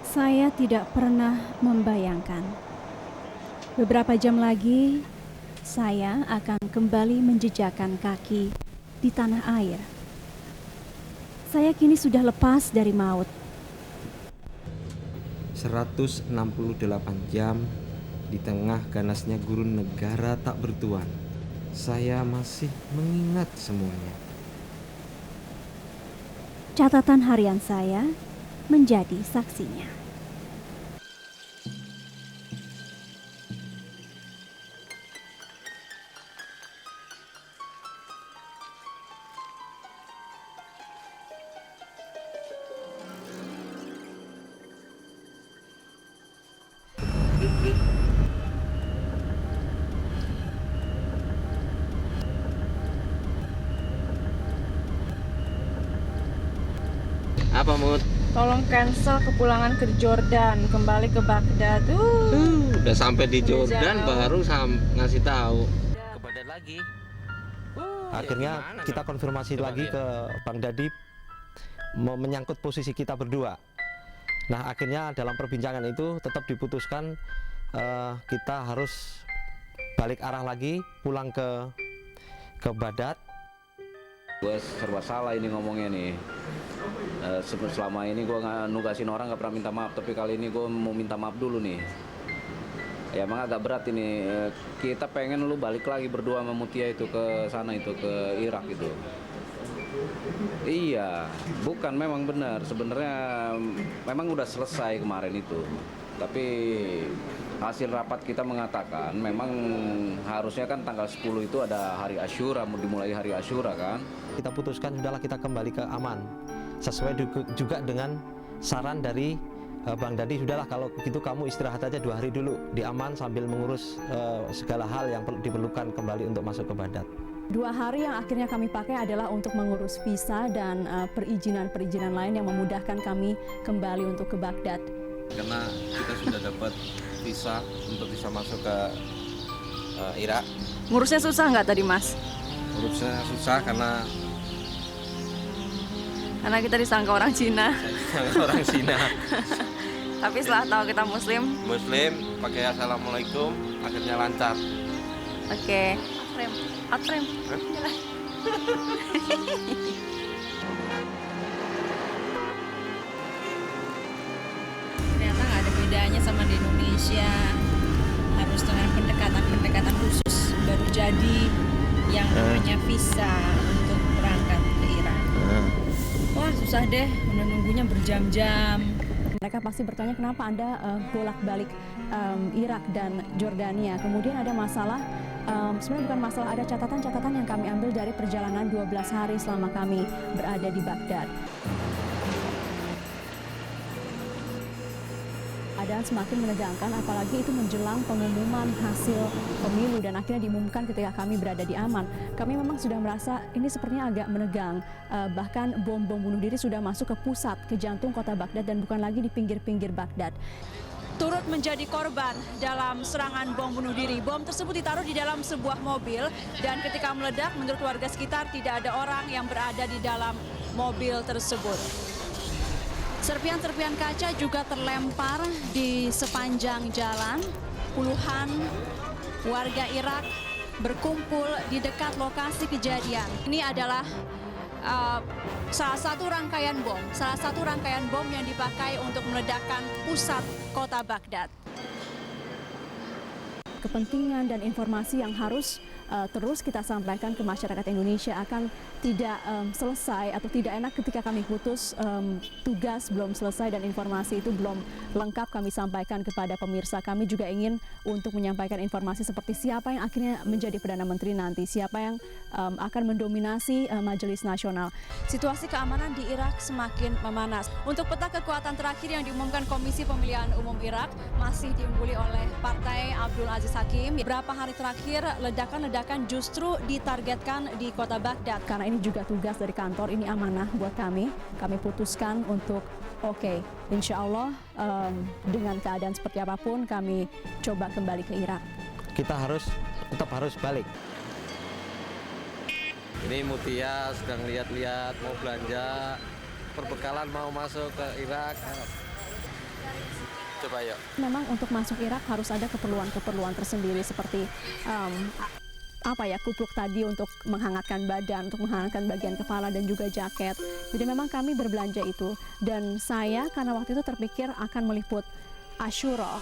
Saya tidak pernah membayangkan beberapa jam lagi saya akan kembali menjejakkan kaki di tanah air. Saya kini sudah lepas dari maut. 168 jam di tengah ganasnya gurun negara tak bertuan. Saya masih mengingat semuanya. Catatan harian saya menjadi saksinya. Apa, Mut? Tolong cancel kepulangan ke Jordan, kembali ke Baghdad. Udah sampai di Udah Jordan jauh. baru ngasih tahu. Ke Baghdad lagi. Akhirnya kita konfirmasi lagi ke Bang Dadi menyangkut posisi kita berdua. Nah, akhirnya dalam perbincangan itu tetap diputuskan kita harus balik arah lagi, pulang ke Baghdad. Gue serba salah ini ngomongnya nih. Selama ini gue nggak nugasin orang, nggak pernah minta maaf, tapi kali ini gue mau minta maaf dulu nih. Ya emang agak berat ini. Kita pengen lu balik lagi berdua sama Mutia itu ke sana, itu ke Irak itu. Iya, bukan, memang benar. Sebenarnya memang udah selesai kemarin itu. Tapi hasil rapat kita mengatakan memang harusnya kan tanggal 10 itu ada hari Asyura, mau dimulai hari Asyura kan. Kita putuskan sudahlah kita kembali ke Aman. Sesuai juga dengan saran dari Bang Dadi, sudahlah kalau begitu kamu istirahat aja 2 hari dulu di Aman sambil mengurus segala hal yang diperlukan kembali untuk masuk ke Baghdad. 2 hari yang akhirnya kami pakai adalah untuk mengurus visa dan perizinan-perizinan lain yang memudahkan kami kembali untuk ke Baghdad. Karena kita sudah dapat visa untuk bisa masuk ke Irak. Ngurusnya susah nggak tadi, Mas? Urusnya susah karena Karena kita disangka orang Cina. orang Cina. Tapi setelah tahu kita Muslim, Muslim pakai assalamualaikum, akhirnya lancar. oke. Atrem. Ternyata nggak ada bedanya sama di Indonesia. Harus dengan pendekatan khusus baru jadi yang namanya visa untuk berangkat ke Irak. Wah, susah deh, nunggunya berjam-jam. Mereka pasti bertanya kenapa Anda bolak-balik Irak dan Jordania. Kemudian ada masalah, sebenarnya bukan masalah, ada catatan-catatan yang kami ambil dari perjalanan 12 hari selama kami berada di Baghdad. Keadaan semakin menegangkan, apalagi itu menjelang pengumuman hasil pemilu dan akhirnya diumumkan ketika kami berada di Aman. Kami memang sudah merasa ini sepertinya agak menegang, bahkan bom-bom bunuh diri sudah masuk ke pusat, ke jantung kota Baghdad dan bukan lagi di pinggir-pinggir Baghdad. Turut menjadi korban dalam serangan bom bunuh diri. Bom tersebut ditaruh di dalam sebuah mobil dan ketika meledak, menurut warga sekitar tidak ada orang yang berada di dalam mobil tersebut. Serpian-serpian kaca juga terlempar di sepanjang jalan. Puluhan warga Irak berkumpul di dekat lokasi kejadian. Ini adalah salah satu rangkaian bom yang dipakai untuk meledakkan pusat kota Baghdad. Kepentingan dan informasi yang harus terus kita sampaikan ke masyarakat Indonesia akan tidak selesai atau tidak enak ketika kami putus tugas belum selesai dan informasi itu belum lengkap kami sampaikan kepada pemirsa. Kami juga ingin untuk menyampaikan informasi seperti siapa yang akhirnya menjadi Perdana Menteri nanti, siapa yang akan mendominasi Majelis Nasional. Situasi keamanan di Irak semakin memanas. Untuk peta kekuatan terakhir yang diumumkan Komisi Pemilihan Umum Irak masih diungguli oleh Partai Abdul Aziz Hakim. Beberapa hari terakhir ledakan justru ditargetkan di kota Baghdad. Karena ini juga tugas dari kantor, ini amanah buat kami. Kami putuskan untuk insya Allah dengan keadaan seperti apapun kami coba kembali ke Irak. Kita tetap harus balik. Ini Mutia sedang lihat-lihat mau belanja perbekalan mau masuk ke Irak. Coba yuk. Memang untuk masuk Irak harus ada keperluan-keperluan tersendiri seperti kupluk tadi untuk menghangatkan badan, untuk menghangatkan bagian kepala dan juga jaket. Jadi memang kami berbelanja itu. Dan saya karena waktu itu terpikir akan meliput Asyura.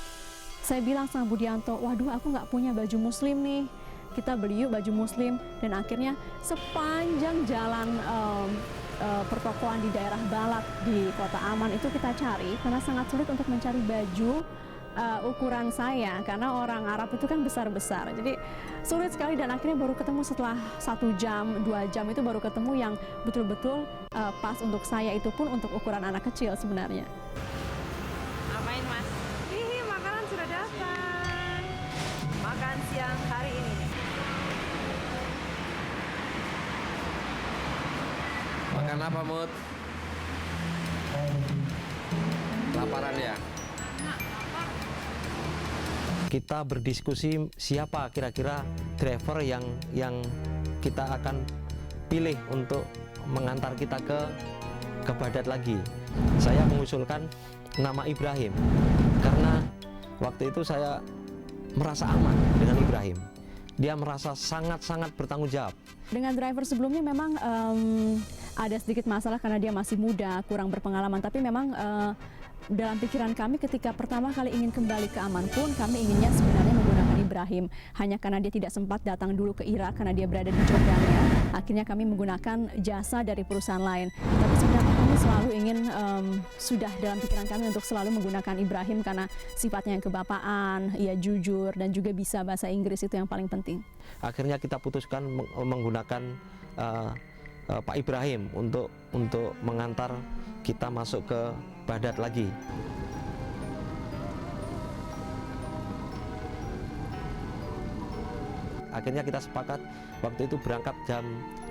Saya bilang sama Budianto, waduh aku nggak punya baju muslim nih. Kita beli yuk baju muslim. Dan akhirnya sepanjang jalan pertokoan di daerah Balak di Kota Aman itu kita cari karena sangat sulit untuk mencari baju ukuran saya karena orang Arab itu kan besar-besar, jadi sulit sekali dan akhirnya baru ketemu setelah 1 jam 2 jam itu baru ketemu yang betul-betul pas untuk saya, itu pun untuk ukuran anak kecil sebenarnya. Apain mas? Hihi, makanan sudah datang. Makan siang hari ini nih. Makan apa, Mut? Laparan ya? Kita berdiskusi siapa kira-kira driver yang kita akan pilih untuk mengantar kita ke Baghdad lagi. Saya mengusulkan nama Ibrahim karena waktu itu saya merasa aman dengan Ibrahim. Dia merasa sangat-sangat bertanggung jawab. Dengan driver sebelumnya memang ada sedikit masalah karena dia masih muda, kurang berpengalaman, tapi memang dalam pikiran kami ketika pertama kali ingin kembali ke Aman pun kami inginnya sebenarnya menggunakan Ibrahim. Hanya karena dia tidak sempat datang dulu ke Irak karena dia berada di Jordania, akhirnya kami menggunakan jasa dari perusahaan lain. Tapi sebenarnya kami selalu ingin, sudah dalam pikiran kami untuk selalu menggunakan Ibrahim karena sifatnya yang kebapaan, ia jujur dan juga bisa bahasa Inggris, itu yang paling penting. Akhirnya kita putuskan menggunakan Pak Ibrahim untuk mengantar kita masuk ke Baghdad lagi. Akhirnya kita sepakat waktu itu berangkat jam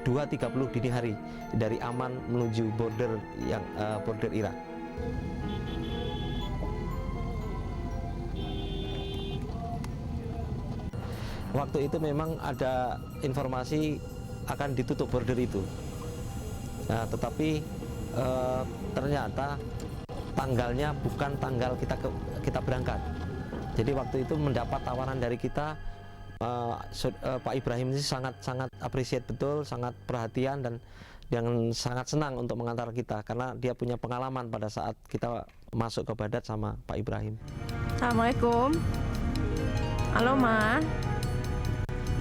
2.30 dini hari dari Aman menuju border Irak. Waktu itu memang ada informasi akan ditutup border itu. Nah, tetapi ternyata tanggalnya bukan tanggal kita berangkat. Jadi waktu itu mendapat tawaran dari kita, Pak Ibrahim ini sangat appreciate betul, sangat perhatian dan sangat senang untuk mengantar kita karena dia punya pengalaman pada saat kita masuk ke Baghdad sama Pak Ibrahim. Assalamualaikum. Halo Ma.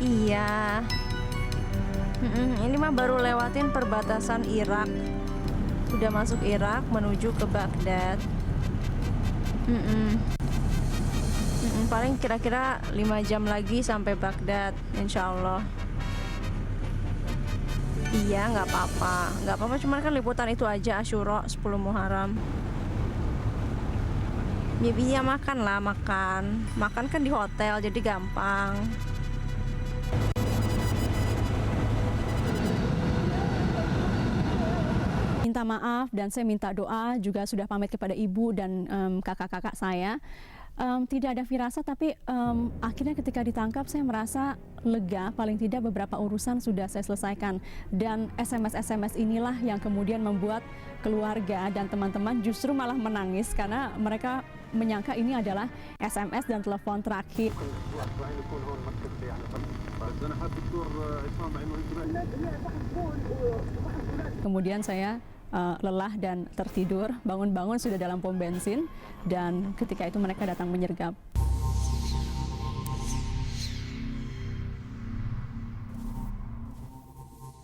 Iya. Ini mah baru lewatin perbatasan Irak. Udah masuk Irak menuju ke Baghdad. Paling kira-kira 5 jam lagi sampai Baghdad, insya Allah. Iya, nggak apa-apa, cuman kan liputan itu aja, Asyura 10 Muharram. Ya makan lah, makan kan di hotel jadi gampang. Minta maaf dan saya minta doa, juga sudah pamit kepada ibu dan kakak-kakak saya. Tidak ada firasat, tapi akhirnya ketika ditangkap saya merasa lega, paling tidak beberapa urusan sudah saya selesaikan. Dan SMS inilah yang kemudian membuat keluarga dan teman-teman justru malah menangis karena mereka menyangka ini adalah SMS dan telepon terakhir. Kemudian saya lelah dan tertidur, bangun-bangun sudah dalam pom bensin dan ketika itu mereka datang menyergap.